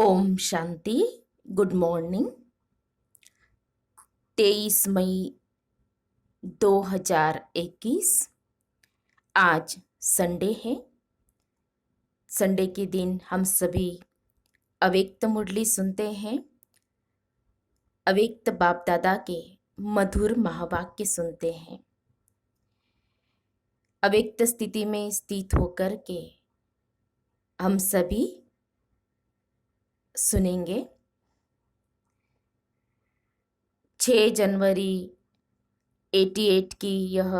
Om Shanti. Good morning. 23 मई 2021 आज Sunday है। Sunday के दिन हम सभी अव्यक्त मुरली सुनते हैं। अव्यक्त बाप दादा के मधुर महावाक्य सुनते हैं। अव्यक्त स्थिति में स्थित होकर के हम सभी सुनेंगे। 6 जनवरी 88 की यह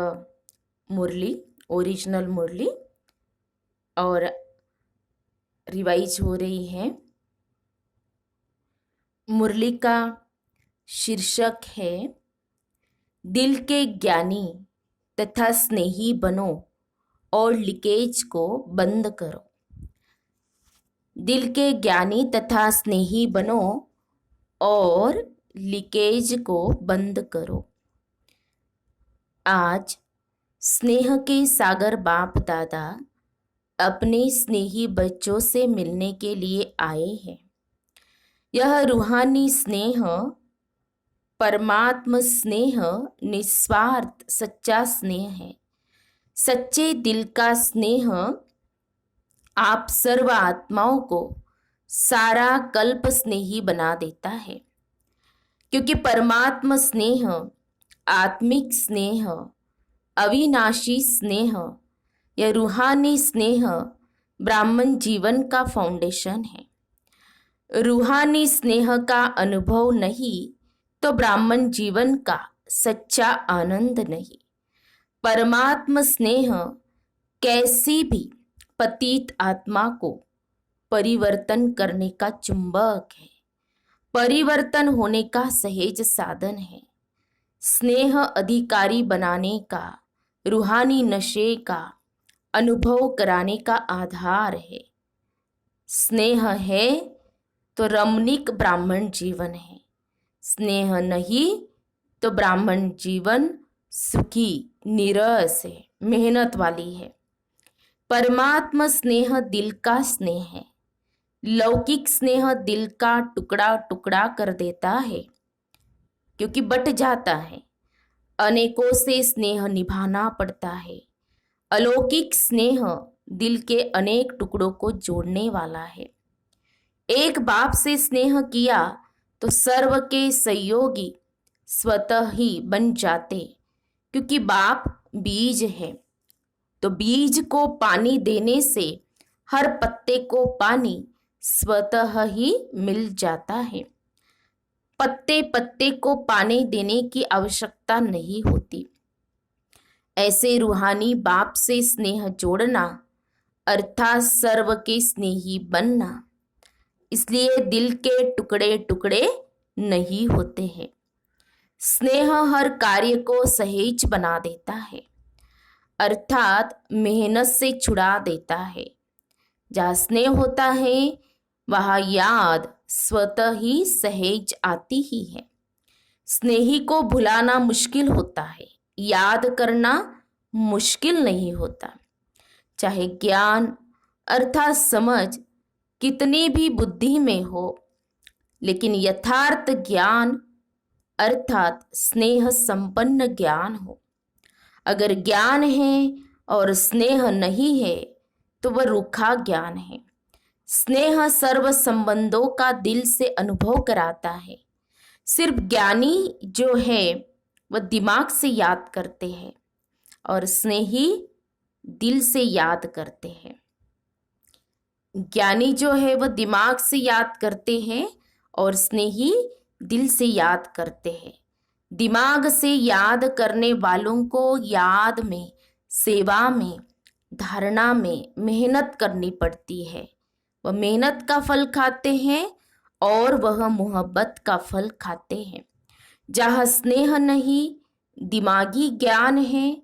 मुरली, ओरिजिनल मुरली और रिवाइज हो रही है। मुरली का शीर्षक है दिल के ज्ञानी तथा स्नेही बनो और लीकेज को बंद करो। दिल के ज्ञानी तथा स्नेही बनो और लीकेज को बंद करो। आज स्नेह के सागर बाप दादा अपने स्नेही बच्चों से मिलने के लिए आए हैं। यह रूहानी स्नेह, परमात्मा स्नेह निस्वार्थ सच्चा स्नेह है। सच्चे दिल का स्नेह आप सर्व आत्माओं को सारा कल्प स्नेही बना देता है, क्योंकि परमात्मा स्नेह, आत्मिक स्नेह, अविनाशी स्नेह, यह रूहानी स्नेह ब्राह्मण जीवन का फाउंडेशन है। रूहानी स्नेह का अनुभव नहीं तो ब्राह्मण जीवन का सच्चा आनंद नहीं। परमात्मा स्नेह कैसी भी पतित आत्मा को परिवर्तन करने का चुंबक है, परिवर्तन होने का सहज साधन है। स्नेह अधिकारी बनाने का, रूहानी नशे का अनुभव कराने का आधार है। स्नेह है तो रमणीक ब्राह्मण जीवन है। स्नेह नहीं तो ब्राह्मण जीवन सुखी, नीरस है, मेहनत वाली है। परमात्मा स्नेह दिल का स्नेह है। लौकिक स्नेह दिल का टुकड़ा टुकड़ा कर देता है, क्योंकि बट जाता है। अनेकों से स्नेह निभाना पड़ता है। अलौकिक स्नेह दिल के अनेक टुकड़ों को जोड़ने वाला है। एक बाप से स्नेह किया तो सर्व के सहयोगी स्वतः ही बन जाते, क्योंकि बाप बीज है। तो बीज को पानी देने से हर पत्ते को पानी स्वतः ही मिल जाता है। पत्ते पत्ते को पानी देने की आवश्यकता नहीं होती। ऐसे रूहानी बाप से स्नेह जोड़ना अर्थात सर्व के स्नेही बनना। इसलिए दिल के टुकड़े टुकड़े नहीं होते हैं। स्नेह हर कार्य को सहज बना देता है, अर्थात मेहनत से छुड़ा देता है। जहाँ स्नेह होता है वहाँ याद स्वतः ही सहज आती ही है। स्नेही को भुलाना मुश्किल होता है, याद करना मुश्किल नहीं होता। चाहे ज्ञान अर्थात समझ कितनी भी बुद्धि में हो, लेकिन यथार्थ ज्ञान अर्थात स्नेह संपन्न ज्ञान हो। अगर ज्ञान है और स्नेह नहीं है तो वह रूखा ज्ञान है। स्नेह सर्व संबंधों का दिल से अनुभव कराता है। सिर्फ ज्ञानी जो है वह दिमाग से याद करते हैं और स्नेही दिल से याद करते हैं। ज्ञानी जो है वह दिमाग से याद करते हैं और स्नेही दिल से याद करते हैं। दिमाग से याद करने वालों को याद में, सेवा में, धारणा में मेहनत करनी पड़ती है। वह मेहनत का फल खाते हैं और वह मोहब्बत का फल खाते हैं। जहाँ स्नेह नहीं, दिमागी ज्ञान है,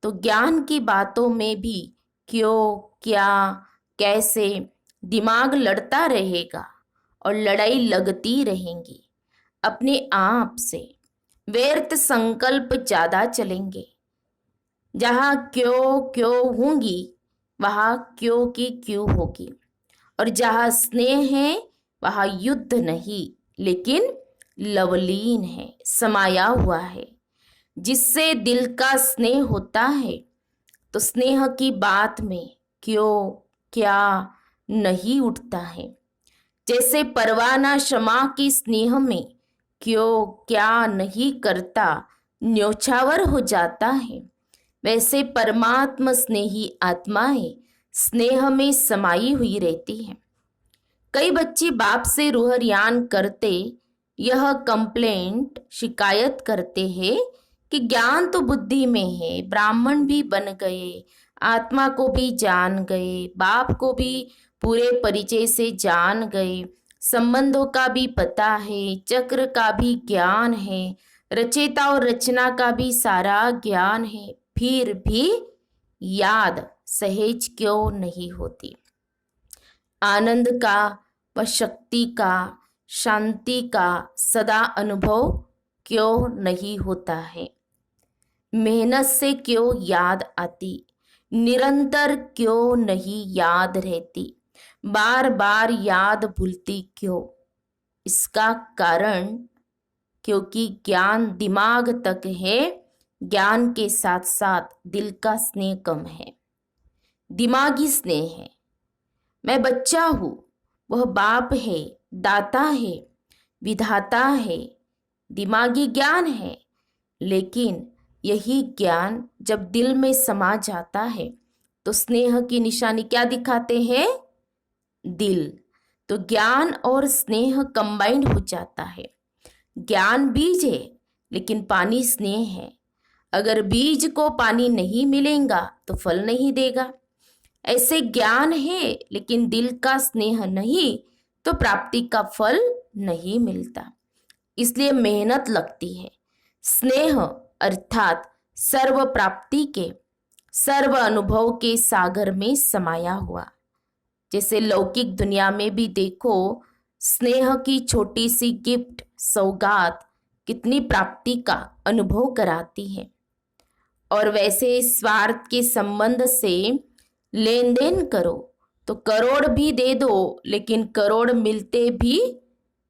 तो ज्ञान की बातों में भी क्यों, क्या, कैसे दिमाग लड़ता रहेगा और लड़ाई लगती रहेंगी अपने आप से। व्यर्थ संकल्प ज्यादा चलेंगे। जहाँ क्यों क्यों होंगी वहाँ क्यों की क्यों होगी। और जहाँ स्नेह है वहाँ युद्ध नहीं लेकिन लवलीन है, समाया हुआ है। जिससे दिल का स्नेह होता है तो स्नेह की बात में क्यों क्या नहीं उठता है। जैसे परवाना क्षमा की स्नेह में क्यों क्या नहीं करता, न्योछावर हो जाता है। वैसे परमात्मा स्नेही आत्माएं स्नेह में समाई हुई रहती है। कई बच्चे बाप से रूहरियान करते यह कंप्लेंट शिकायत करते हैं कि ज्ञान तो बुद्धि में है, ब्राह्मण भी बन गए, आत्मा को भी जान गए, बाप को भी पूरे परिचय से जान गए, संबंधों का भी पता है, चक्र का भी ज्ञान है, रचयिता और रचना का भी सारा ज्ञान है, फिर भी याद सहज क्यों नहीं होती। आनंद का व शक्ति का, शांति का सदा अनुभव क्यों नहीं होता है। मेहनत से क्यों याद आती, निरंतर क्यों नहीं याद रहती, बार बार याद भूलती क्यों। इसका कारण क्योंकि ज्ञान दिमाग तक है, ज्ञान के साथ साथ दिल का स्नेह कम है। दिमागी स्नेह है, मैं बच्चा हूँ, वह बाप है, दाता है, विधाता है, दिमागी ज्ञान है। लेकिन यही ज्ञान जब दिल में समा जाता है तो स्नेह की निशानी क्या दिखाते हैं, दिल। तो ज्ञान और स्नेह कंबाइंड हो जाता है। ज्ञान बीज है लेकिन पानी स्नेह है। अगर बीज को पानी नहीं मिलेगा तो फल नहीं देगा। ऐसे ज्ञान है लेकिन दिल का स्नेह नहीं तो प्राप्ति का फल नहीं मिलता। इसलिए मेहनत लगती है। स्नेह अर्थात सर्व प्राप्ति के, सर्व अनुभव के सागर में समाया हुआ। जैसे लौकिक दुनिया में भी देखो, स्नेह की छोटी सी गिफ्ट, सौगात कितनी प्राप्ति का अनुभव कराती है। और वैसे स्वार्थ के संबंध से लेन देन करो तो करोड़ भी दे दो, लेकिन करोड़ मिलते भी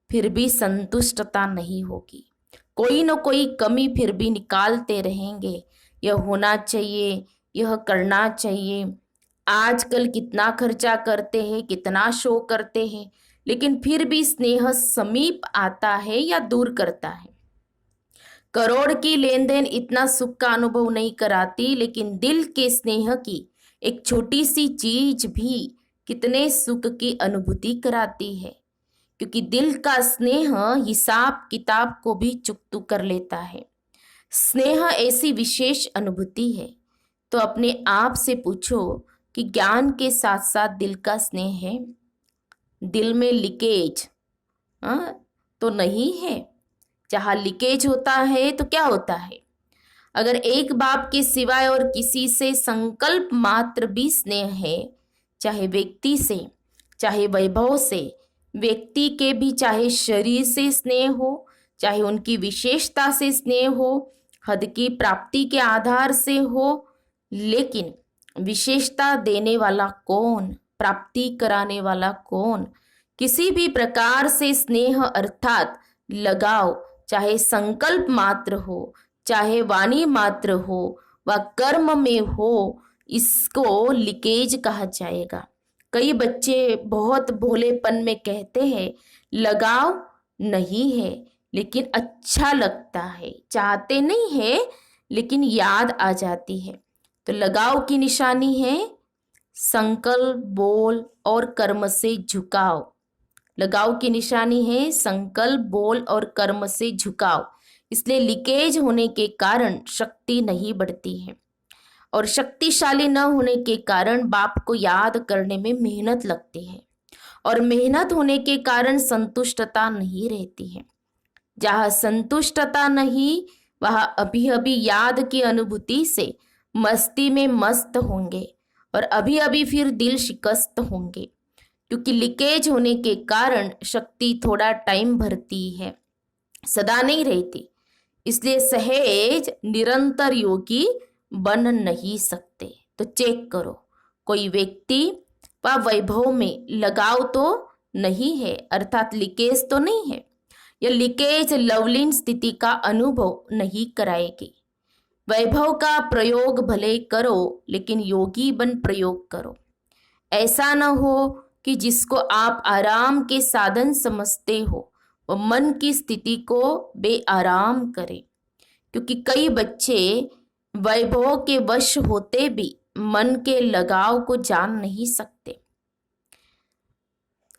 फिर भी संतुष्टता नहीं होगी। कोई न कोई कमी फिर भी निकालते रहेंगे। यह होना चाहिए, यह करना चाहिए। आजकल कितना खर्चा करते हैं, कितना शो करते हैं, लेकिन फिर भी स्नेह समीप आता है या दूर करता है। करोड़ की लेन देन इतना सुख का अनुभव नहीं कराती, लेकिन दिल के स्नेह की एक छोटी सी चीज भी कितने सुख की अनुभूति कराती है। क्योंकि दिल का स्नेह हिसाब किताब को भी चुकतू कर लेता है। स्नेह ऐसी विशेष अनुभूति है। तो अपने आप से पूछो कि ज्ञान के साथ साथ दिल का स्नेह है, दिल में लीकेज तो नहीं है। जहाँ लीकेज होता है तो क्या होता है, अगर एक बाप के सिवाय और किसी से संकल्प मात्र भी स्नेह है, चाहे व्यक्ति से, चाहे वैभव से, व्यक्ति के भी चाहे शरीर से स्नेह हो, चाहे उनकी विशेषता से स्नेह हो, हद की प्राप्ति के आधार से हो, लेकिन विशेषता देने वाला कौन, प्राप्ति कराने वाला कौन। किसी भी प्रकार से स्नेह अर्थात लगाव, चाहे संकल्प मात्र हो, चाहे वाणी मात्र हो व कर्म में हो, इसको लीकेज कहा जाएगा। कई बच्चे बहुत भोलेपन में कहते हैं लगाव नहीं है, लेकिन अच्छा लगता है, चाहते नहीं है लेकिन याद आ जाती है। तो लगाव की निशानी है संकल्प, बोल और कर्म से झुकाव। लगाव की निशानी है संकल्प, बोल और कर्म से झुकाव। इसलिए लीकेज होने के कारण शक्ति नहीं बढ़ती है, और शक्तिशाली न होने के कारण बाप को याद करने में मेहनत लगती है, और मेहनत होने के कारण संतुष्टता नहीं रहती है। जहाँ संतुष्टता नहीं, वहाँ अभी अभी याद की अनुभूति से मस्ती में मस्त होंगे, और अभी अभी फिर दिल शिकस्त होंगे। क्योंकि लीकेज होने के कारण शक्ति थोड़ा टाइम भरती है, सदा नहीं रहती। इसलिए सहज निरंतर योगी बन नहीं सकते। तो चेक करो, कोई व्यक्ति व वैभव में लगाव तो नहीं है, अर्थात लीकेज तो नहीं है। यह लीकेज लवलीन स्थिति का अनुभव नहीं कराएगी। वैभव का प्रयोग भले करो, लेकिन योगी बन प्रयोग करो। ऐसा न हो कि जिसको आप आराम के साधन समझते हो वह मन की स्थिति को बेआराम करे। क्योंकि कई बच्चे वैभव के वश होते भी मन के लगाव को जान नहीं सकते।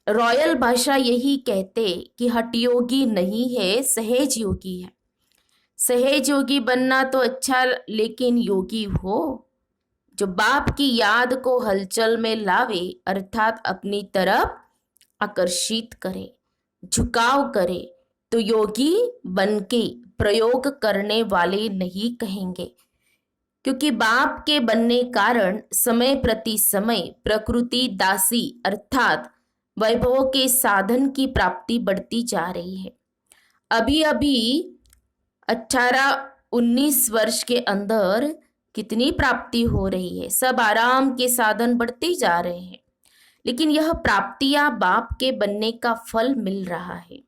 रॉयल भाषा यही कहते कि हठ योगी नहीं है, सहज योगी है। सहज योगी बनना तो अच्छा, लेकिन योगी हो जो बाप की याद को हलचल में लावे, अर्थात अपनी तरफ आकर्षित करे, झुकाव करे, तो योगी बनके प्रयोग करने वाले नहीं कहेंगे। क्योंकि बाप के बनने कारण समय प्रति समय प्रकृति दासी अर्थात वैभव के साधन की प्राप्ति बढ़ती जा रही है। अभी अभी 18-19 वर्ष के अंदर कितनी प्राप्ति हो रही है, सब आराम के साधन बढ़ते जा रहे हैं। लेकिन यह प्राप्तियां बाप के बनने का फल मिल रहा है।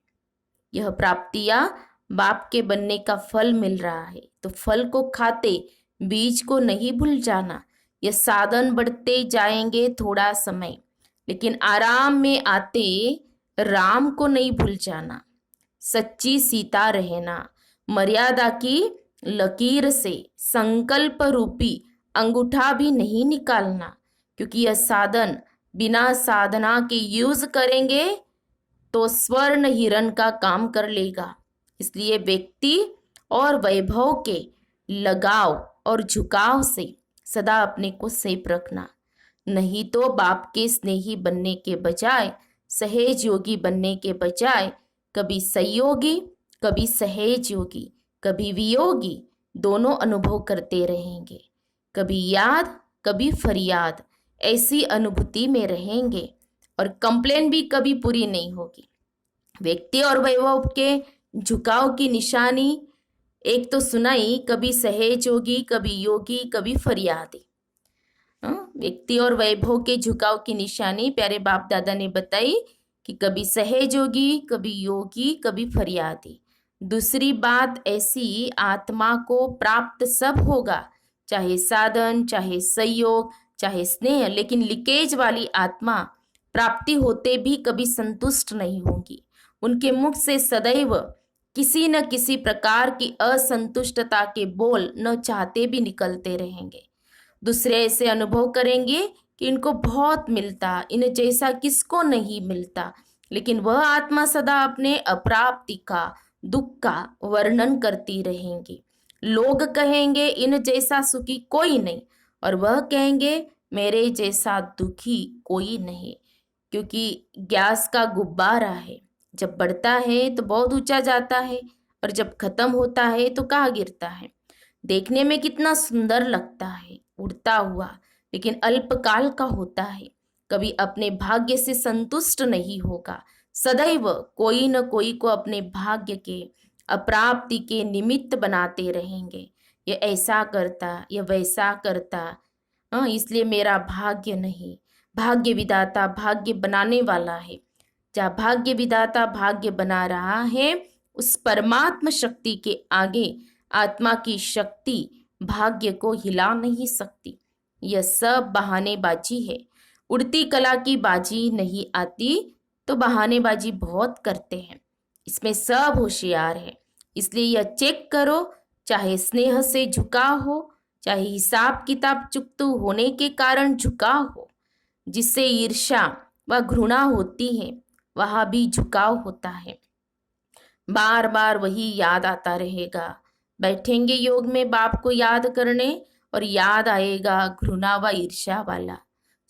यह प्राप्तियां बाप के बनने का फल मिल रहा है, तो फल को खाते बीज को नहीं भूल जाना। यह साधन बढ़ते जाएंगे थोड़ा समय, लेकिन आराम में आते राम को नहीं भूल जाना। सच्ची सीता रहना, मर्यादा की लकीर से संकल्प रूपी अंगूठा भी नहीं निकालना। क्योंकि यह साधन बिना साधना के यूज करेंगे तो स्वर्ण हिरण का काम कर लेगा। इसलिए व्यक्ति और वैभव के लगाव और झुकाव से सदा अपने को सेफ रखना। नहीं तो बाप के स्नेही बनने के बजाय, सहज योगी बनने के बजाय कभी सहयोगी, कभी सहज योगी, कभी वियोगी दोनों अनुभव करते रहेंगे। कभी याद, कभी फरियाद, ऐसी अनुभूति में रहेंगे और कंप्लेन भी कभी पूरी नहीं होगी। व्यक्ति और वैभव के झुकाव की निशानी एक तो सुनाई, कभी सहज योगी, कभी योगी, कभी फरियादी। व्यक्ति और वैभव के झुकाव की निशानी प्यारे बाप दादा ने बताई कि कभी सहज योगी, कभी योगी, कभी फरियादी। दूसरी बात ऐसी, आत्मा को प्राप्त सब होगा, चाहे साधन, चाहे संयोग, चाहे स्नेह, लेकिन लीकेज वाली आत्मा प्राप्ति होते भी कभी संतुष्ट नहीं होंगी। उनके मुख से सदैव किसी न किसी प्रकार की असंतुष्टता के बोल न चाहते भी निकलते रहेंगे। दूसरे ऐसे अनुभव करेंगे कि इनको बहुत मिलता, इन जैसा किसको नहीं मिलता, लेकिन वह आत्मा सदा अपने अप्राप्ति का, दुख का वर्णन करती रहेंगी। लोग कहेंगे इन जैसा सुखी कोई नहीं, और वह कहेंगे मेरे जैसा दुखी कोई नहीं। क्योंकि गैस का गुब्बारा है, जब बढ़ता है तो बहुत ऊंचा जाता है, और जब खत्म होता है तो कहाँ गिरता है। देखने में कितना सुंदर लगता है उड़ता हुआ, लेकिन अल्पकाल का होता है। कभी अपने भाग्य से संतुष्ट नहीं होगा, सदैव कोई न कोई को अपने भाग्य के अप्राप्ति के निमित्त बनाते रहेंगे। ये ऐसा करता, ये वैसा करता, इसलिए मेरा भाग्य नहीं। भाग्य विधाता भाग्य बनाने वाला है। जहाँ भाग्य विधाता भाग्य बना रहा है, उस परमात्मा शक्ति के आगे आत्मा की शक्ति भाग्य को हिला नहीं सकती। यह सब बहानेबाजी है। उड़ती कला की बाजी नहीं आती तो बहानेबाजी बहुत करते हैं। इसमें सब होशियार है। इसलिए यह चेक करो, चाहे स्नेह से झुकाव हो, चाहे हिसाब किताब चुकतू होने के कारण झुकाव हो, जिससे ईर्ष्या व घृणा होती है, वहाँ भी झुकाव होता है। बार बार वही याद आता रहेगा। बैठेंगे योग में बाप को याद करने, और याद आएगा घृणा व ईर्ष्या वाला।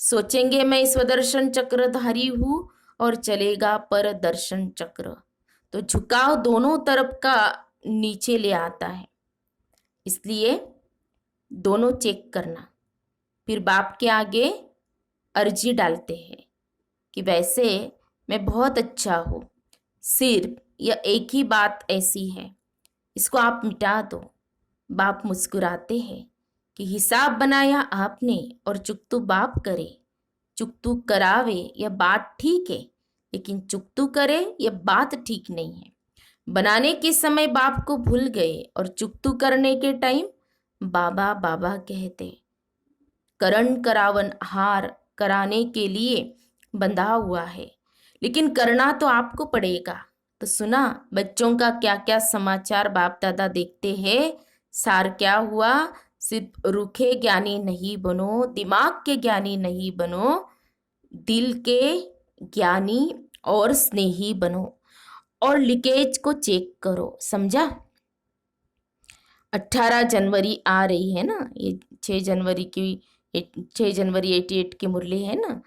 सोचेंगे मैं स्वदर्शन चक्रधारी हूँ, और चलेगा पर दर्शन चक्र। तो झुकाव दोनों तरफ का नीचे ले आता है। इसलिए दोनों चेक करना। फिर बाप के आगे अर्जी डालते हैं कि वैसे मैं बहुत अच्छा हूँ, सिर्फ यह एक ही बात ऐसी है, इसको आप मिटा दो। बाप मुस्कुराते हैं कि हिसाब बनाया आपने और चुकतू बाप करे। चुकतू करावे यह बात ठीक है, लेकिन चुगतू करे ये बात ठीक नहीं है। बनाने के समय बाप को भूल गए और चुगतू करने के टाइम बाबा बाबा कहते। करण करावन हार कराने के लिए बंधा हुआ है, लेकिन करना तो आपको पड़ेगा। तो सुना बच्चों का क्या क्या समाचार बाप दादा देखते हैं। सार क्या हुआ, सिर्फ रूखे ज्ञानी नहीं बनो, दिमाग के ज्ञानी नहीं बनो, दिल के ज्ञानी और स्नेही बनो और लीकेज को चेक करो। समझा। 18 जनवरी आ रही है ना, ये 6 जनवरी 88 की मुरली है ना।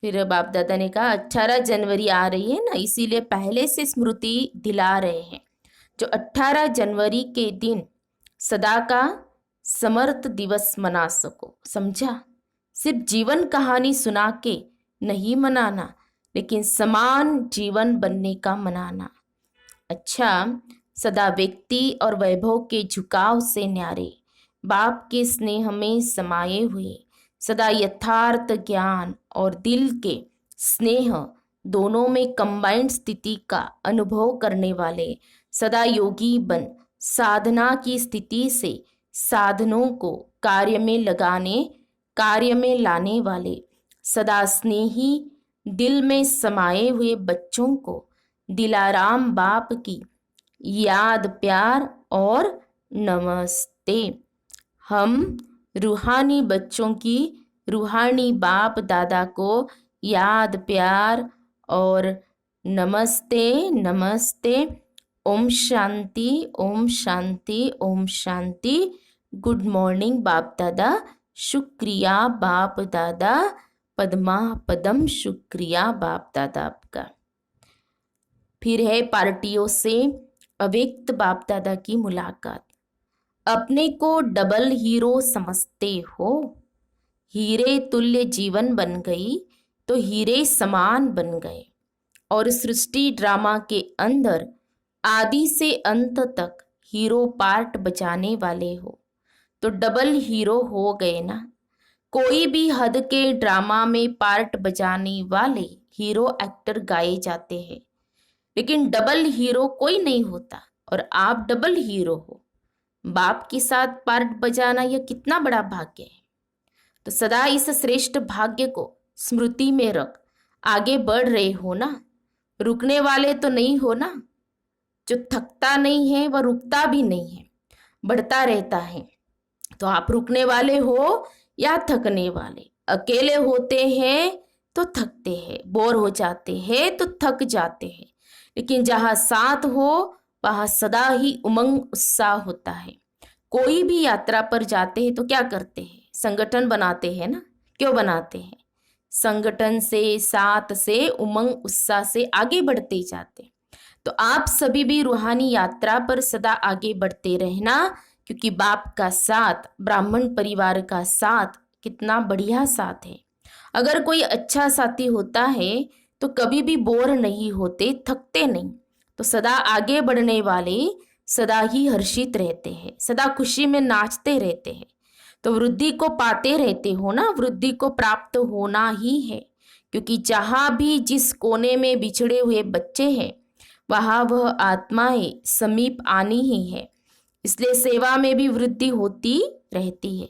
फिर बाप दादा ने कहा 18 जनवरी आ रही है ना, इसीलिए पहले से स्मृति दिला रहे हैं। जो 18 जनवरी के दिन सदा का समर्थ दिवस मना सको। समझा। सिर्फ जीवन कहानी सुना के नहीं मनाना, लेकिन समान जीवन बनने का मनाना। अच्छा, सदा व्यक्ति और वैभव के झुकाव से न्यारे बाप के स्नेह में समाये हुए, सदा यथार्थ ज्ञान और दिल के स्नेह दोनों में कंबाइंड स्थिति का अनुभव करने वाले, सदा योगी बन साधना की स्थिति से साधनों को कार्य में लाने वाले, सदा स्नेही दिल में समाये हुए बच्चों को दिलाराम बाप की याद प्यार और नमस्ते। हम रूहानी बच्चों की रूहानी बाप दादा को याद प्यार और नमस्ते नमस्ते। ओम शांति ओम शांति ओम शांति। गुड मॉर्निंग बाप दादा, शुक्रिया बाप दादा, पद्मा पदम शुक्रिया बाप दादा आपका। फिर है पार्टियों से अव्यक्त बाप दादा की मुलाकात। अपने को डबल हीरो समझते हो, हीरे तुल्य जीवन बन गई तो हीरे समान बन गए, और सृष्टि ड्रामा के अंदर आदि से अंत तक हीरो पार्ट बजाने वाले हो, तो डबल हीरो हो गए ना। कोई भी हद के ड्रामा में पार्ट बजाने वाले हीरो एक्टर गाए जाते हैं, लेकिन डबल हीरो कोई नहीं होता, और आप डबल हीरो हो। बाप के साथ पार्ट बजाना यह कितना बड़ा भाग्य है। तो सदा इस श्रेष्ठ भाग्य को स्मृति में रख आगे बढ़ रहे हो ना। रुकने वाले तो नहीं हो ना। जो थकता नहीं है वह रुकता भी नहीं है, बढ़ता रहता है। तो आप रुकने वाले हो या थकने वाले। अकेले होते हैं तो थकते हैं, बोर हो जाते हैं तो थक जाते हैं, लेकिन जहाँ साथ हो वहाँ सदा ही उमंग उत्साह होता है। कोई भी यात्रा पर जाते हैं तो क्या करते हैं, संगठन बनाते हैं ना। क्यों बनाते हैं? संगठन से, साथ से, उमंग उत्साह से आगे बढ़ते जाते हैं। तो आप सभी भी रूहानी यात्रा पर सदा आगे बढ़ते रहना, क्योंकि बाप का साथ, ब्राह्मण परिवार का साथ कितना बढ़िया साथ है। अगर कोई अच्छा साथी होता है तो कभी भी बोर नहीं होते, थकते नहीं। तो सदा आगे बढ़ने वाले सदा ही हर्षित रहते हैं, सदा खुशी में नाचते रहते हैं। तो वृद्धि को पाते रहते हो ना, वृद्धि को प्राप्त होना ही है, क्योंकि जहाँ भी जिस कोने में बिछड़े हुए बच्चे हैं वहाँ वह आत्माएं समीप आनी ही है। इसलिए सेवा में भी वृद्धि होती रहती है।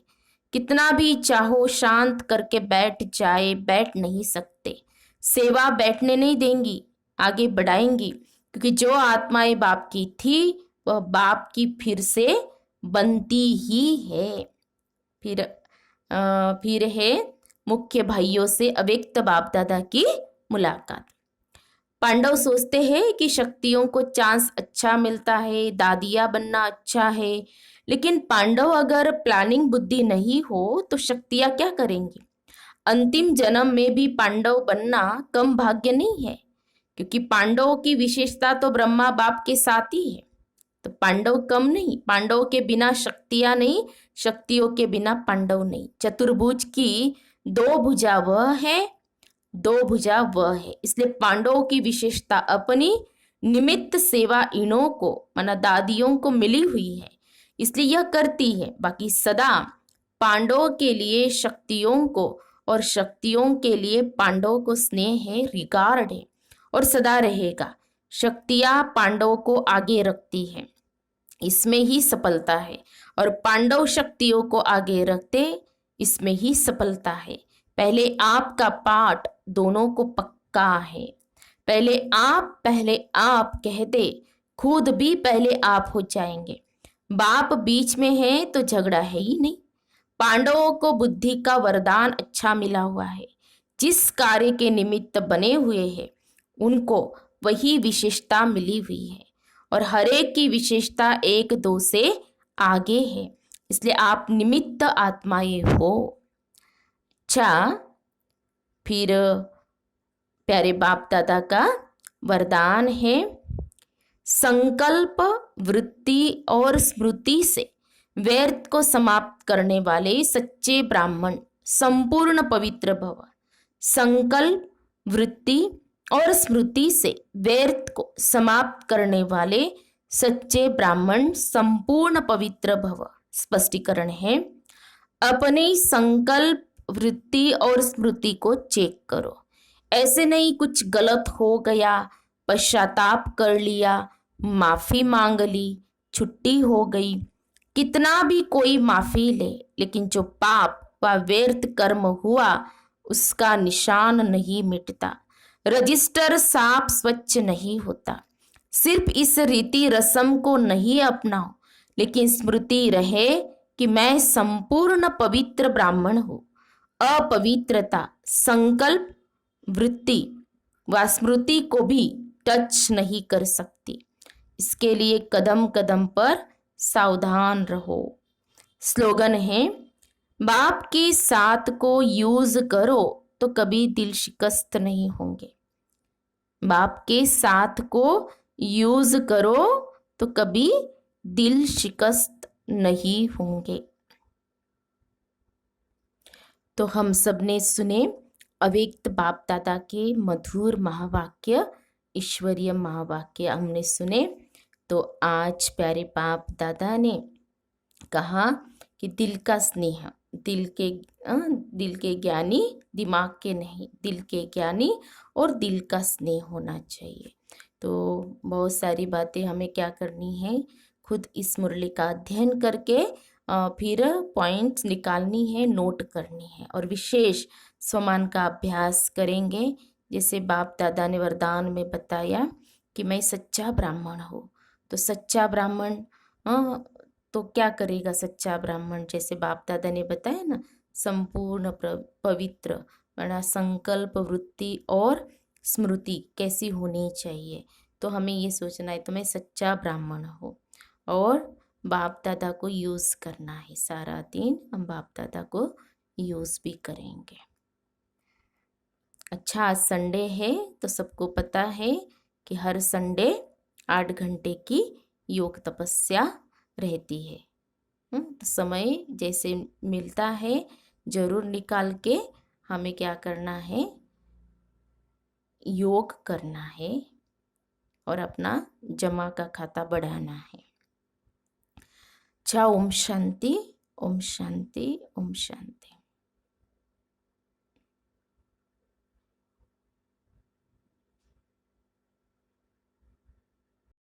कितना भी चाहो शांत करके बैठ जाए, बैठ नहीं सकते। सेवा बैठने नहीं देंगी, आगे बढ़ाएंगी, क्योंकि जो आत्माएं बाप की थी वह बाप की फिर से बनती ही है। फिर है मुख्य भाइयों से अव्यक्त बाप दादा की मुलाकात। पांडव सोचते हैं कि शक्तियों को चांस अच्छा मिलता है, दादिया बनना अच्छा है, लेकिन पांडव अगर प्लानिंग बुद्धि नहीं हो तो शक्तियां क्या करेंगी। अंतिम जन्म में भी पांडव बनना कम भाग्य नहीं है, क्योंकि पांडवों की विशेषता तो ब्रह्मा बाप के साथ ही है। तो पांडव कम नहीं, पांडव के बिना शक्तियां नहीं, शक्तियों के बिना पांडव नहीं। चतुर्भुज की 2 भुजा वह है, 2 भुजा वह है। इसलिए पांडवों की विशेषता अपनी निमित्त सेवा इनों को, माना दादियों को मिली हुई है, इसलिए यह करती है। बाकी सदा पांडवों के लिए शक्तियों को और शक्तियों के लिए पांडवों को स्नेह है, रिगार्ड है। और सदा रहेगा। शक्तियां पांडवों को आगे रखती है, इसमें ही सफलता है, और पांडव शक्तियों को आगे रखते, इसमें ही सफलता है। पहले आपका पाठ दोनों को पक्का है। पहले आप कहते खुद भी पहले आप हो जाएंगे। बाप बीच में है तो झगड़ा है ही नहीं। पांडवों को बुद्धि का वरदान अच्छा मिला हुआ है। जिस कार्य के निमित्त बने हुए हैं उनको वही विशेषता मिली हुई है, और हर एक की विशेषता एक दो से आगे है, इसलिए आप निमित्त आत्माएं हो। अच्छा, फिर प्यारे बाप दादा का वरदान है, संकल्प वृत्ति और स्मृति से व्यर्थ को समाप्त करने वाले सच्चे ब्राह्मण संपूर्ण पवित्र भव। संकल्प वृत्ति और स्मृति से व्यर्थ को समाप्त करने वाले सच्चे ब्राह्मण संपूर्ण पवित्र भव। स्पष्टीकरण है, अपने संकल्प वृत्ति और स्मृति को चेक करो। ऐसे नहीं कुछ गलत हो गया, पश्चाताप कर लिया, माफी मांग ली, छुट्टी हो गई, कितना भी कोई माफी ले, लेकिन जो पाप व व्यर्थ कर्म हुआ उसका निशान नहीं मिटता, रजिस्टर साफ स्वच्छ नहीं होता। सिर्फ इस रीति रस्म को नहीं अपनाओ, लेकिन स्मृति रहे कि मैं संपूर्ण पवित्र ब्राह्मण हूँ। अपवित्रता संकल्प वृत्ति व स्मृति को भी टच नहीं कर सकती। इसके लिए कदम कदम पर सावधान रहो। स्लोगन है, बाप के साथ को यूज करो तो कभी दिल शिकस्त नहीं होंगे। बाप के साथ को यूज करो तो कभी दिल शिकस्त नहीं होंगे। तो हम सब ने सुने अव्यक्त बाप दादा के मधुर महावाक्य, ईश्वरीय महावाक्य हमने सुने। तो आज प्यारे बाप दादा ने कहा कि दिल का स्नेह, दिल के ज्ञानी, दिमाग के नहीं, दिल के ज्ञानी और दिल का स्नेह होना चाहिए। तो बहुत सारी बातें हमें क्या करनी है, खुद इस मुरली का अध्ययन करके फिर पॉइंट्स निकालनी है, नोट करनी है, और विशेष स्वमान का अभ्यास करेंगे। जैसे बाप दादा ने वरदान में बताया कि मैं सच्चा ब्राह्मण हूँ, तो सच्चा ब्राह्मण तो क्या करेगा सच्चा ब्राह्मण, जैसे बाप दादा ने बताया ना, संपूर्ण पवित्र, बड़ा संकल्प वृत्ति और स्मृति कैसी होनी चाहिए। तो हमें ये सोचना है तो मैं सच्चा ब्राह्मण हूँ, और बाप दादा को यूज़ करना है। सारा दिन हम बाप दादा को यूज़ भी करेंगे। अच्छा, आज संडे है तो सबको पता है कि हर संडे 8 घंटे की योग तपस्या रहती है। तो समय जैसे मिलता है जरूर निकाल के हमें क्या करना है, योग करना है और अपना जमा का खाता बढ़ाना है। अच्छा, ओम शांति, ओम शांति, ओम शांति।